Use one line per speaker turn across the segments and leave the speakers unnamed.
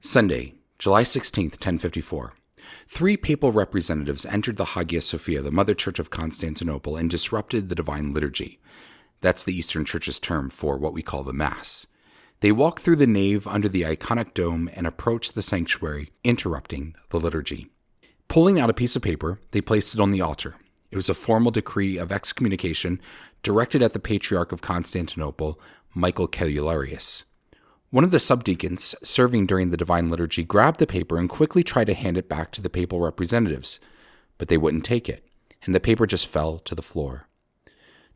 Sunday, July 16th, 1054. 3 papal representatives entered the Hagia Sophia, the Mother Church of Constantinople, and disrupted the Divine Liturgy. That's the Eastern Church's term for what we call the Mass. They walked through the nave under the iconic dome and approached the sanctuary, interrupting the liturgy. Pulling out a piece of paper, they placed it on the altar. It was a formal decree of excommunication directed at the Patriarch of Constantinople, Michael Caeliarius. One of the subdeacons serving during the Divine Liturgy grabbed the paper and quickly tried to hand it back to the papal representatives, but they wouldn't take it, and the paper just fell to the floor.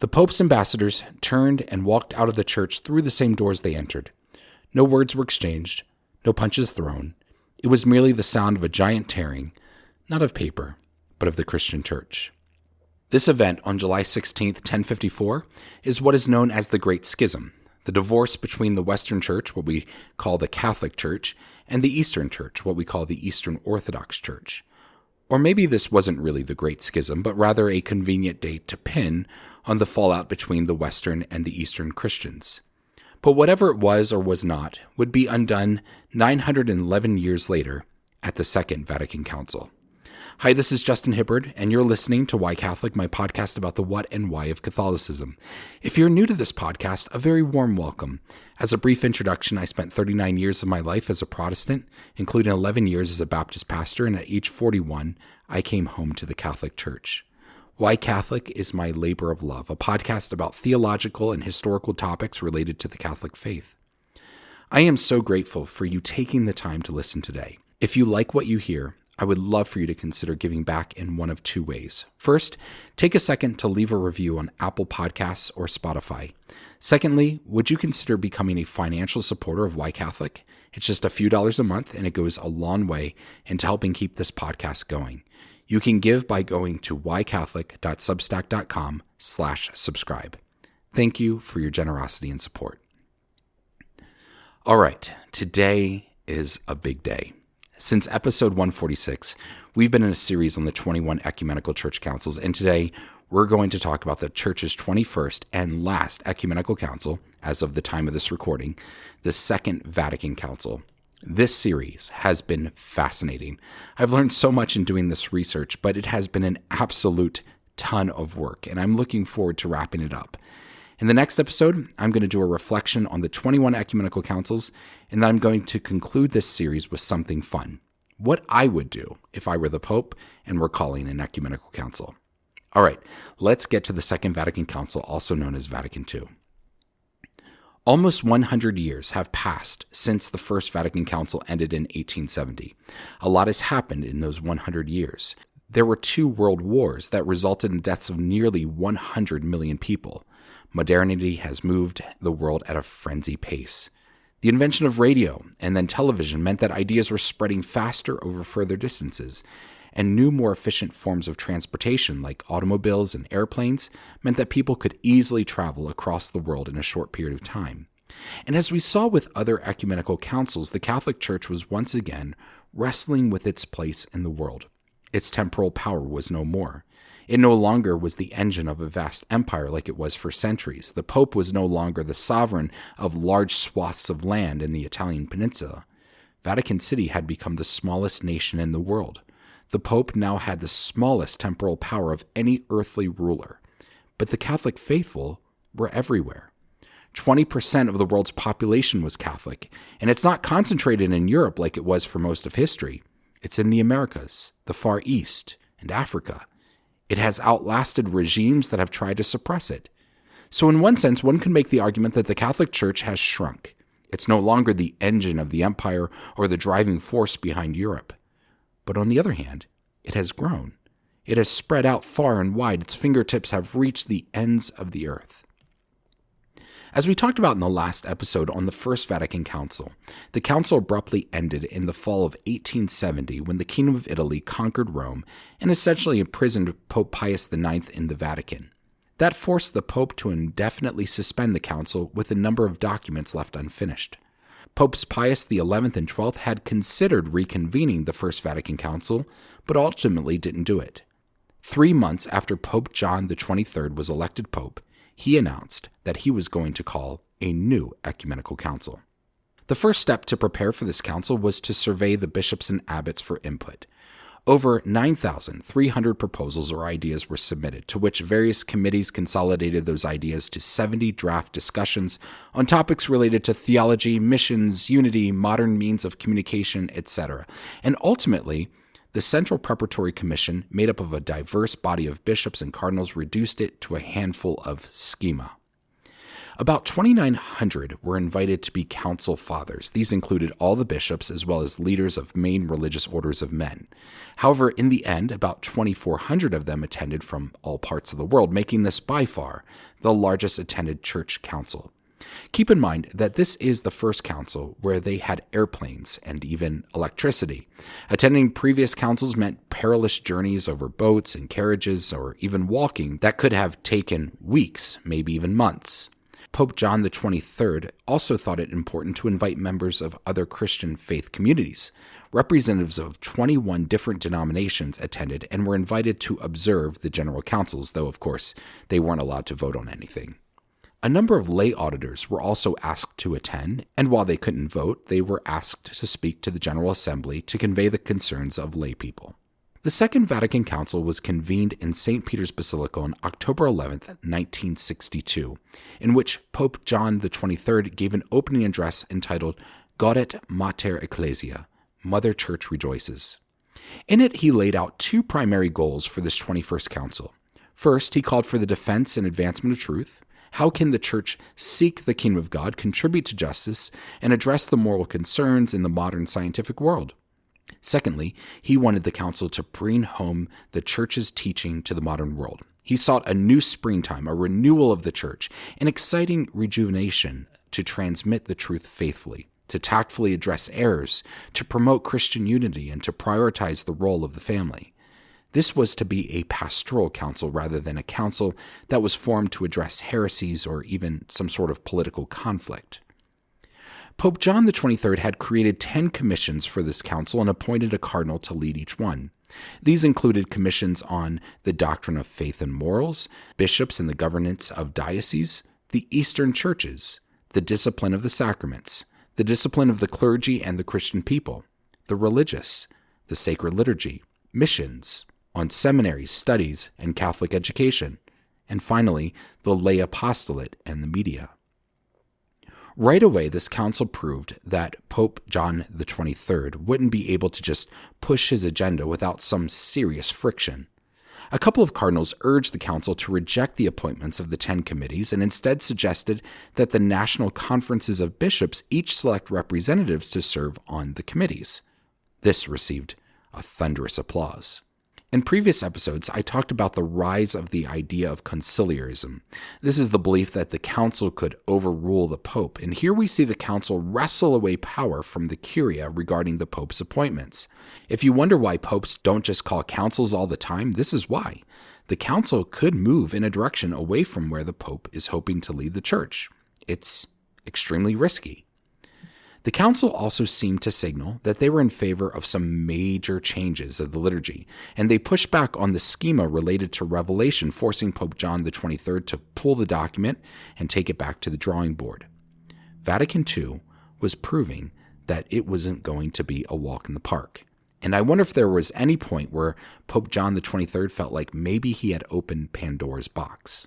The Pope's ambassadors turned and walked out of the church through the same doors they entered. No words were exchanged, no punches thrown. It was merely the sound of a giant tearing, not of paper, but of the Christian church. This event on July 16th, 1054, is what is known as the Great Schism, the divorce between the Western Church, what we call the Catholic Church, and the Eastern Church, what we call the Eastern Orthodox Church. Or maybe this wasn't really the Great Schism, but rather a convenient date to pin on the fallout between the Western and the Eastern Christians. But whatever it was or was not would be undone 911 years later at the Second Vatican Council. Hi, this is Justin Hibbard, and you're listening to Why Catholic, my podcast about the what and why of Catholicism. If you're new to this podcast, a very warm welcome. As a brief introduction, I spent 39 years of my life as a Protestant, including 11 years as a Baptist pastor, and at age 41, I came home to the Catholic Church. Why Catholic is my labor of love, a podcast about theological and historical topics related to the Catholic faith. I am so grateful for you taking the time to listen today. If you like what you hear, I would love for you to consider giving back in one of 2 ways. First, take a second to leave a review on Apple Podcasts or Spotify. Secondly, would you consider becoming a financial supporter of Why Catholic? It's just a few dollars a month, and it goes a long way into helping keep this podcast going. You can give by going to whycatholic.substack.com/subscribe. Thank you for your generosity and support. All right, today is a big day. Since episode 146, we've been in a series on the 21 Ecumenical Church Councils, and today we're going to talk about the Church's 21st and last Ecumenical Council, as of the time of this recording, the Second Vatican Council. This series has been fascinating. I've learned so much in doing this research, but it has been an absolute ton of work, and I'm looking forward to wrapping it up. In the next episode, I'm going to do a reflection on the 21 Ecumenical Councils, and then I'm going to conclude this series with something fun. What I would do if I were the Pope and were calling an Ecumenical Council. All right, let's get to the Second Vatican Council, also known as Vatican II. Almost 100 years have passed since the First Vatican Council ended in 1870. A lot has happened in those 100 years. There were 2 world wars that resulted in deaths of nearly 100 million people. Modernity has moved the world at a frenzy pace. The invention of radio and then television meant that ideas were spreading faster over further distances, and new, more efficient forms of transportation like automobiles and airplanes meant that people could easily travel across the world in a short period of time. And as we saw with other ecumenical councils, the Catholic Church was once again wrestling with its place in the world. Its temporal power was no more. It no longer was the engine of a vast empire like it was for centuries. The Pope was no longer the sovereign of large swaths of land in the Italian peninsula. Vatican City had become the smallest nation in the world. The Pope now had the smallest temporal power of any earthly ruler. But the Catholic faithful were everywhere. 20% of the world's population was Catholic, and it's not concentrated in Europe like it was for most of history. It's in the Americas, the Far East, and Africa. It has outlasted regimes that have tried to suppress it. So in one sense, one can make the argument that the Catholic Church has shrunk. It's no longer the engine of the empire or the driving force behind Europe. But on the other hand, it has grown. It has spread out far and wide. Its fingertips have reached the ends of the earth. As we talked about in the last episode on the First Vatican Council, the council abruptly ended in the fall of 1870 when the Kingdom of Italy conquered Rome and essentially imprisoned Pope Pius IX in the Vatican. That forced the Pope to indefinitely suspend the council with a number of documents left unfinished. Popes Pius XI and XII had considered reconvening the First Vatican Council, but ultimately didn't do it. 3 months after Pope John XXIII was elected Pope, he announced that he was going to call a new ecumenical council. The first step to prepare for this council was to survey the bishops and abbots for input. Over 9,300 proposals or ideas were submitted, to which various committees consolidated those ideas to 70 draft discussions on topics related to theology, missions, unity, modern means of communication, etc. And ultimately, the Central Preparatory Commission, made up of a diverse body of bishops and cardinals, reduced it to a handful of schema. About 2,900 were invited to be council fathers. These included all the bishops as well as leaders of main religious orders of men. However, in the end, about 2,400 of them attended from all parts of the world, making this by far the largest attended church council. Keep in mind that this is the first council where they had airplanes and even electricity. Attending previous councils meant perilous journeys over boats and carriages, or even walking that could have taken weeks, maybe even months. Pope John the 23rd also thought it important to invite members of other Christian faith communities. Representatives of 21 different denominations attended and were invited to observe the general councils, though, of course, they weren't allowed to vote on anything. A number of lay auditors were also asked to attend, and while they couldn't vote, they were asked to speak to the General Assembly to convey the concerns of lay people. The Second Vatican Council was convened in St. Peter's Basilica on October 11, 1962, in which Pope John the 23rd gave an opening address entitled Gaudet Mater Ecclesia, Mother Church Rejoices. In it, he laid out two primary goals for this 21st Council. First, he called for the defense and advancement of truth. How can the Church seek the kingdom of God, contribute to justice, and address the moral concerns in the modern scientific world? Secondly, he wanted the council to bring home the Church's teaching to the modern world. He sought a new springtime, a renewal of the Church, an exciting rejuvenation to transmit the truth faithfully, to tactfully address errors, to promote Christian unity, and to prioritize the role of the family. This was to be a pastoral council rather than a council that was formed to address heresies or even some sort of political conflict. Pope John the 23rd had created 10 commissions for this council and appointed a cardinal to lead each one. These included commissions on the doctrine of faith and morals, bishops and the governance of dioceses, the Eastern churches, the discipline of the sacraments, the discipline of the clergy and the Christian people, the religious, the sacred liturgy, missions, on seminaries, studies, and Catholic education, and finally, the lay apostolate and the media. Right away, this council proved that Pope John the 23rd wouldn't be able to just push his agenda without some serious friction. A couple of cardinals urged the council to reject the appointments of the 10 committees and instead suggested that the national conferences of bishops each select representatives to serve on the committees. This received a thunderous applause. In previous episodes, I talked about the rise of the idea of conciliarism. This is the belief that the council could overrule the pope, and here we see the council wrestle away power from the Curia regarding the pope's appointments. If you wonder why popes don't just call councils all the time, this is why. The council could move in a direction away from where the pope is hoping to lead the church. It's extremely risky. The council also seemed to signal that they were in favor of some major changes of the liturgy, and they pushed back on the schema related to Revelation, forcing Pope John the 23rd to pull the document and take it back to the drawing board. Vatican II was proving that it wasn't going to be a walk in the park. And I wonder if there was any point where Pope John the 23rd felt like maybe he had opened Pandora's box.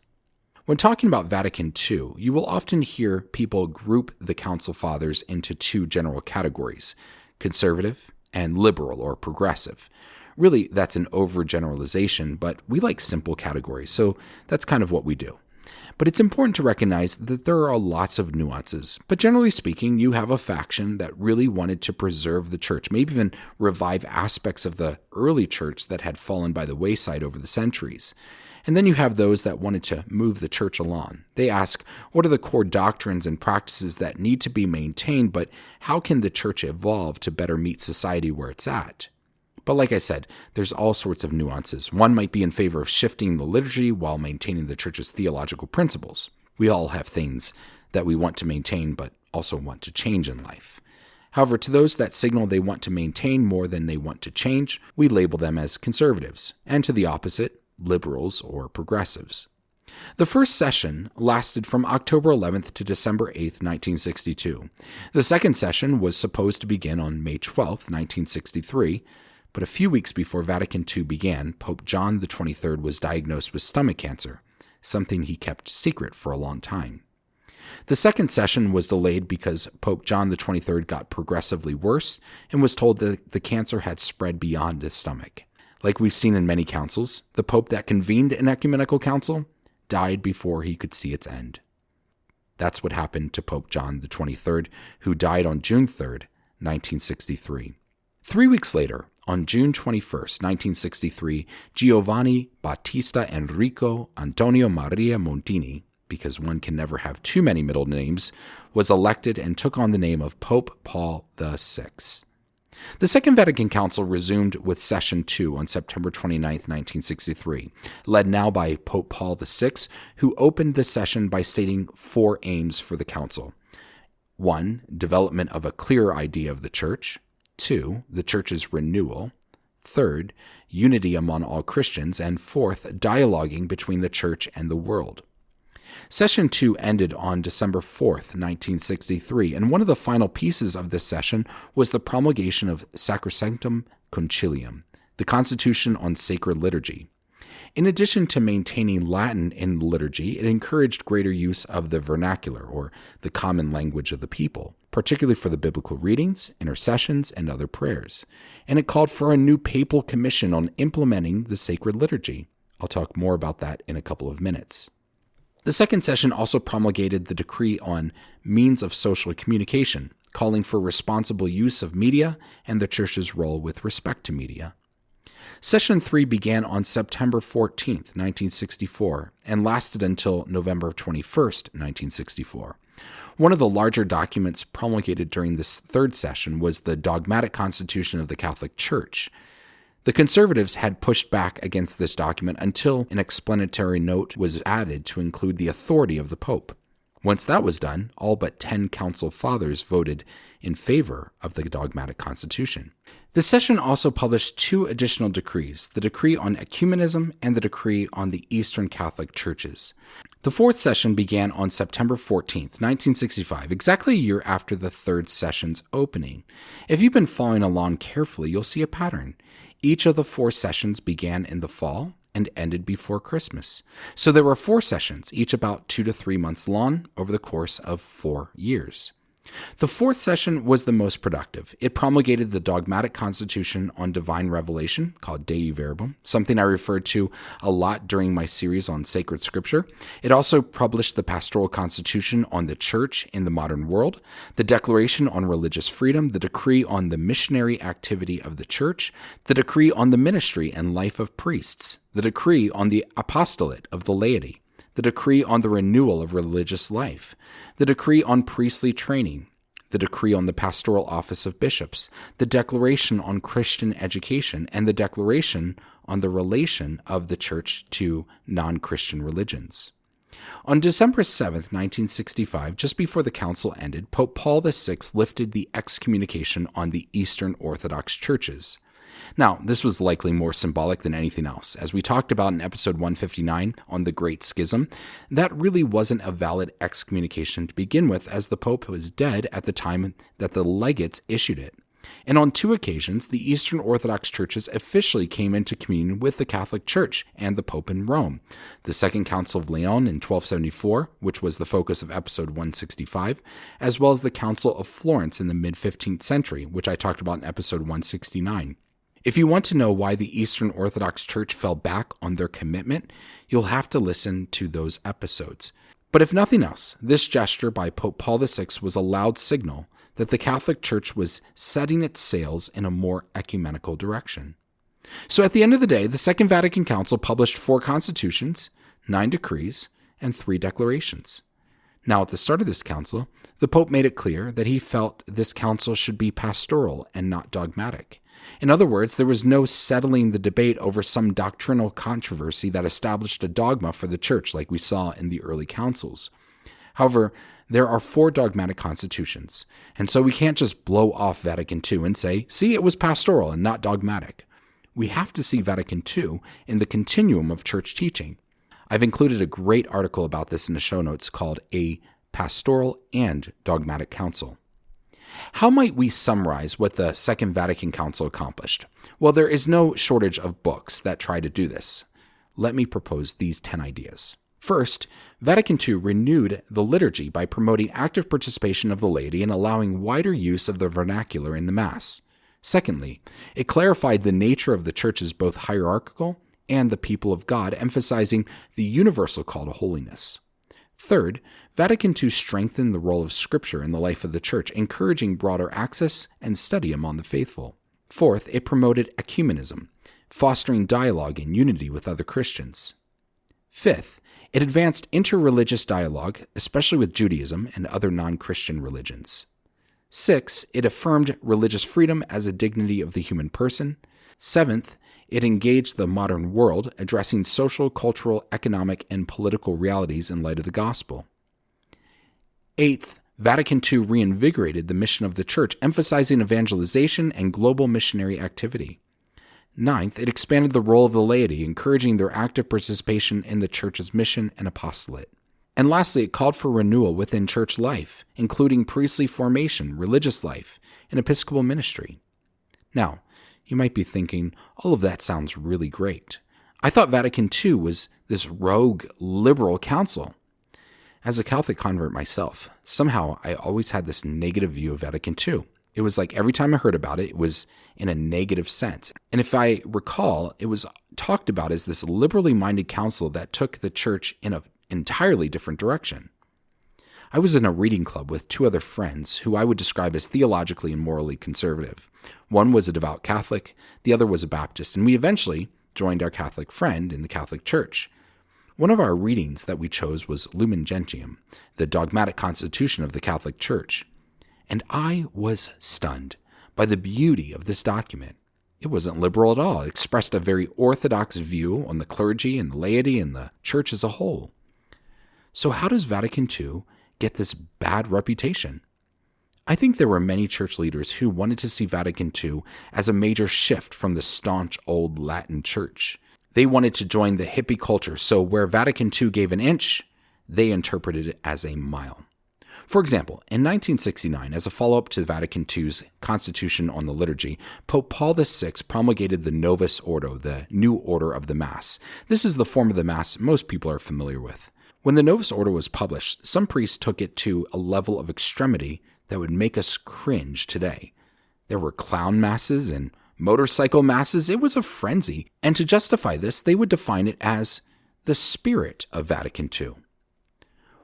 When talking about Vatican II, you will often hear people group the Council Fathers into two general categories, conservative and liberal or progressive. Really, that's an overgeneralization, but we like simple categories, so that's kind of what we do. But it's important to recognize that there are lots of nuances. But generally speaking, you have a faction that really wanted to preserve the church, maybe even revive aspects of the early church that had fallen by the wayside over the centuries. And then you have those that wanted to move the church along. They ask, what are the core doctrines and practices that need to be maintained, but how can the church evolve to better meet society where it's at? But like I said, there's all sorts of nuances. One might be in favor of shifting the liturgy while maintaining the church's theological principles. We all have things that we want to maintain, but also want to change in life. However, to those that signal they want to maintain more than they want to change, we label them as conservatives, and to the opposite, liberals or progressives. The first session lasted from October 11th to December 8th, 1962. The second session was supposed to begin on May 12th, 1963, but a few weeks before Vatican II began, Pope John XXIII was diagnosed with stomach cancer, something he kept secret for a long time. The second session was delayed because Pope John XXIII got progressively worse and was told that the cancer had spread beyond his stomach. Like we've seen in many councils, the Pope that convened an ecumenical council died before he could see its end. That's what happened to Pope John XXIII, who died on June 3rd, 1963. 3 weeks later, on June 21st, 1963, Giovanni Battista Enrico Antonio Maria Montini, because one can never have too many middle names, was elected and took on the name of Pope Paul VI. The Second Vatican Council resumed with Session 2 on September 29, 1963, led now by Pope Paul VI, who opened the session by stating 4 aims for the Council. 1. Development of a clearer idea of the Church. 2. The Church's renewal. 3rd, unity among all Christians. And 4th, dialoguing between the Church and the world. Session 2 ended on December 4th, 1963, and one of the final pieces of this session was the promulgation of Sacrosanctum Concilium, the Constitution on Sacred Liturgy. In addition to maintaining Latin in liturgy, it encouraged greater use of the vernacular, or the common language of the people, particularly for the biblical readings, intercessions, and other prayers. And it called for a new papal commission on implementing the sacred liturgy. I'll talk more about that in a couple of minutes. The second session also promulgated the decree on means of social communication, calling for responsible use of media and the Church's role with respect to media. Session 3 began on September 14, 1964, and lasted until November 21, 1964. One of the larger documents promulgated during this third session was the Dogmatic Constitution of the Catholic Church. The conservatives had pushed back against this document until an explanatory note was added to include the authority of the Pope. Once that was done, all but 10 council fathers voted in favor of the dogmatic constitution. The session also published 2 additional decrees, the decree on ecumenism and the decree on the Eastern Catholic Churches. The fourth session began on September 14, 1965, exactly a year after the third session's opening. If you've been following along carefully, you'll see a pattern. Each of the 4 sessions began in the fall and ended before Christmas. So there were 4 sessions, each about 2 to 3 months long, over the course of 4 years. The fourth session was the most productive. It promulgated the dogmatic constitution on divine revelation, called Dei Verbum, something I referred to a lot during my series on sacred scripture. It also published the pastoral constitution on the church in the modern world, the declaration on religious freedom, the decree on the missionary activity of the church, the decree on the ministry and life of priests, the decree on the apostolate of the laity, the decree on the renewal of religious life, the decree on priestly training, the decree on the pastoral office of bishops, the declaration on Christian education, and the declaration on the relation of the Church to non-Christian religions. On December 7, 1965, just before the council ended, Pope Paul VI lifted the excommunication on the Eastern Orthodox churches. Now, this was likely more symbolic than anything else. As we talked about in episode 159 on the Great Schism, that really wasn't a valid excommunication to begin with, as the Pope was dead at the time that the legates issued it. And on 2 occasions, the Eastern Orthodox churches officially came into communion with the Catholic Church and the Pope in Rome. The Second Council of Leon in 1274, which was the focus of episode 165, as well as the Council of Florence in the mid-15th century, which I talked about in episode 169. If you want to know why the Eastern Orthodox Church fell back on their commitment, you'll have to listen to those episodes. But if nothing else, this gesture by Pope Paul VI was a loud signal that the Catholic Church was setting its sails in a more ecumenical direction. So at the end of the day, the Second Vatican Council published 4 constitutions, 9 decrees, and 3 declarations. Now, at the start of this council, the Pope made it clear that he felt this council should be pastoral and not dogmatic. In other words, there was no settling the debate over some doctrinal controversy that established a dogma for the Church like we saw in the early councils. However, there are 4 dogmatic constitutions, and so we can't just blow off Vatican II and say, see, it was pastoral and not dogmatic. We have to see Vatican II in the continuum of church teaching. I've included a great article about this in the show notes called A Pastoral and Dogmatic Council. How might we summarize what the Second Vatican Council accomplished? Well, there is no shortage of books that try to do this. Let me propose these 10 ideas. First, Vatican II renewed the liturgy by promoting active participation of the laity and allowing wider use of the vernacular in the Mass. Secondly, it clarified the nature of the Church as both hierarchical and the people of God, emphasizing the universal call to holiness. Third, Vatican II strengthened the role of Scripture in the life of the Church, encouraging broader access and study among the faithful. Fourth, it promoted ecumenism, fostering dialogue and unity with other Christians. Fifth, it advanced interreligious dialogue, especially with Judaism and other non-Christian religions. Sixth, it affirmed religious freedom as a dignity of the human person. Seventh, it engaged the modern world, addressing social, cultural, economic, and political realities in light of the gospel. Eighth, Vatican II reinvigorated the mission of the Church, emphasizing evangelization and global missionary activity. Ninth, it expanded the role of the laity, encouraging their active participation in the Church's mission and apostolate. And lastly, it called for renewal within church life, including priestly formation, religious life, and episcopal ministry. Now, you might be thinking, all of that sounds really great. I thought Vatican II was this rogue liberal council. As a Catholic convert myself, somehow I always had this negative view of Vatican II. It was like every time I heard about it, it was in a negative sense. And if I recall, it was talked about as this liberally minded council that took the church in an entirely different direction. I was in a reading club with two other friends who I would describe as theologically and morally conservative. One was a devout Catholic, the other was a Baptist, and we eventually joined our Catholic friend in the Catholic Church. One of our readings that we chose was Lumen Gentium, the dogmatic constitution of the Catholic Church. And I was stunned by the beauty of this document. It wasn't liberal at all. It expressed a very orthodox view on the clergy and the laity and the church as a whole. So how does Vatican II get this bad reputation? I think there were many church leaders who wanted to see Vatican II as a major shift from the staunch old Latin church. They wanted to join the hippie culture, so where Vatican II gave an inch, they interpreted it as a mile. For example, in 1969, as a follow-up to Vatican II's Constitution on the Liturgy, Pope Paul VI promulgated the Novus Ordo, the New Order of the Mass. This is the form of the Mass most people are familiar with. When the Novus Ordo was published, some priests took it to a level of extremity that would make us cringe today. There were clown masses and motorcycle masses. It was a frenzy. And to justify this, they would define it as the spirit of Vatican II.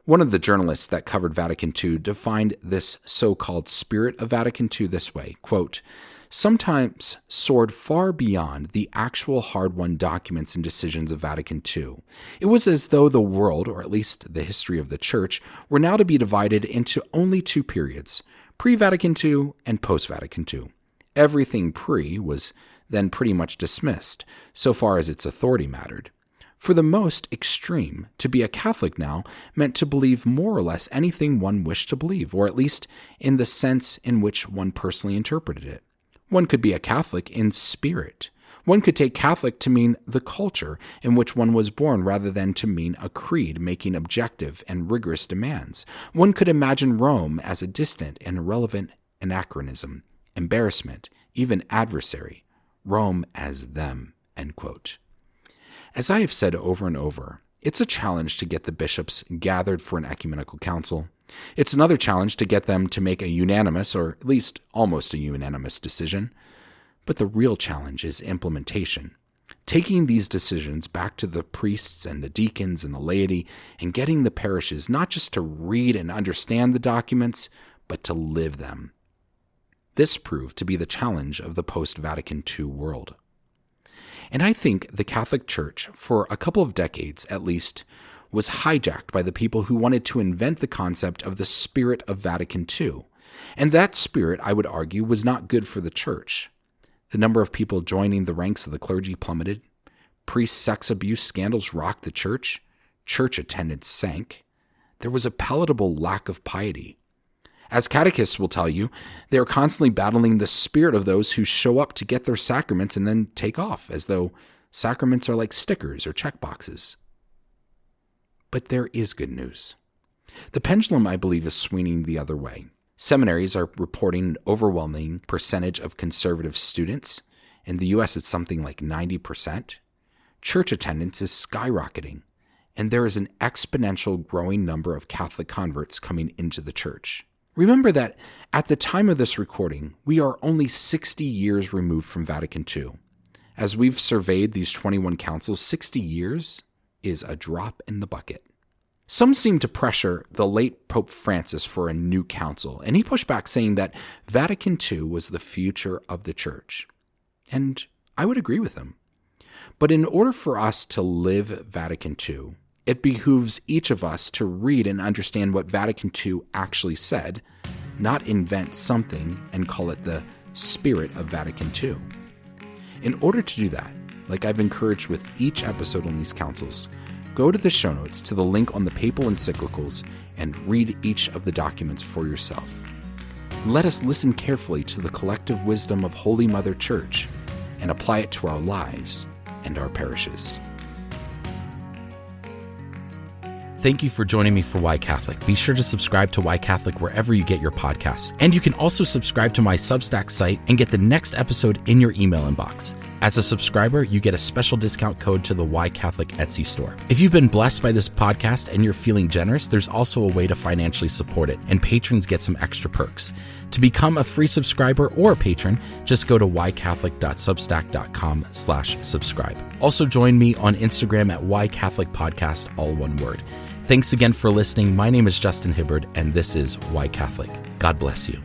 One of the journalists that covered Vatican II defined this so-called spirit of Vatican II this way, quote, sometimes soared far beyond the actual hard-won documents and decisions of Vatican II. It was as though the world, or at least the history of the Church, were now to be divided into only two periods, pre-Vatican II and post-Vatican II. Everything pre was then pretty much dismissed, so far as its authority mattered. For the most extreme, to be a Catholic now meant to believe more or less anything one wished to believe, or at least in the sense in which one personally interpreted it. One could be a Catholic in spirit. One could take Catholic to mean the culture in which one was born rather than to mean a creed making objective and rigorous demands. One could imagine Rome as a distant and irrelevant anachronism, embarrassment, even adversary. Rome as them, end quote. As I have said over and over, it's a challenge to get the bishops gathered for an ecumenical council. It's another challenge to get them to make a unanimous, or at least almost a unanimous decision. But the real challenge is implementation. Taking these decisions back to the priests and the deacons and the laity and getting the parishes not just to read and understand the documents, but to live them. This proved to be the challenge of the post-Vatican II world. And I think the Catholic Church, for a couple of decades at least, was hijacked by the people who wanted to invent the concept of the spirit of Vatican II. And that spirit, I would argue, was not good for the Church. The number of people joining the ranks of the clergy plummeted. Priest sex abuse scandals rocked the Church. Church attendance sank. There was a palatable lack of piety. As catechists will tell you, they are constantly battling the spirit of those who show up to get their sacraments and then take off, as though sacraments are like stickers or checkboxes. But there is good news. The pendulum, I believe, is swinging the other way. Seminaries are reporting an overwhelming percentage of conservative students. In the U.S., it's something like 90%. Church attendance is skyrocketing, and there is an exponential growing number of Catholic converts coming into the church. Remember that at the time of this recording, we are only 60 years removed from Vatican II. As we've surveyed these 21 councils, 60 years is a drop in the bucket. Some seem to pressure the late Pope Francis for a new council, and he pushed back saying that Vatican II was the future of the church. And I would agree with him. But in order for us to live Vatican II, it behooves each of us to read and understand what Vatican II actually said, not invent something and call it the spirit of Vatican II. In order to do that, like I've encouraged with each episode on these councils, go to the show notes to the link on the papal encyclicals and read each of the documents for yourself. Let us listen carefully to the collective wisdom of Holy Mother Church and apply it to our lives and our parishes. Thank you for joining me for Why Catholic. Be sure to subscribe to Why Catholic wherever you get your podcasts. And you can also subscribe to my Substack site and get the next episode in your email inbox. As a subscriber, you get a special discount code to the Why Catholic Etsy store. If you've been blessed by this podcast and you're feeling generous, there's also a way to financially support it, and patrons get some extra perks. To become a free subscriber or a patron, just go to whycatholic.substack.com/subscribe. Also join me on Instagram at whycatholicpodcast, all one word. Thanks again for listening. My name is Justin Hibbard, and this is Why Catholic. God bless you.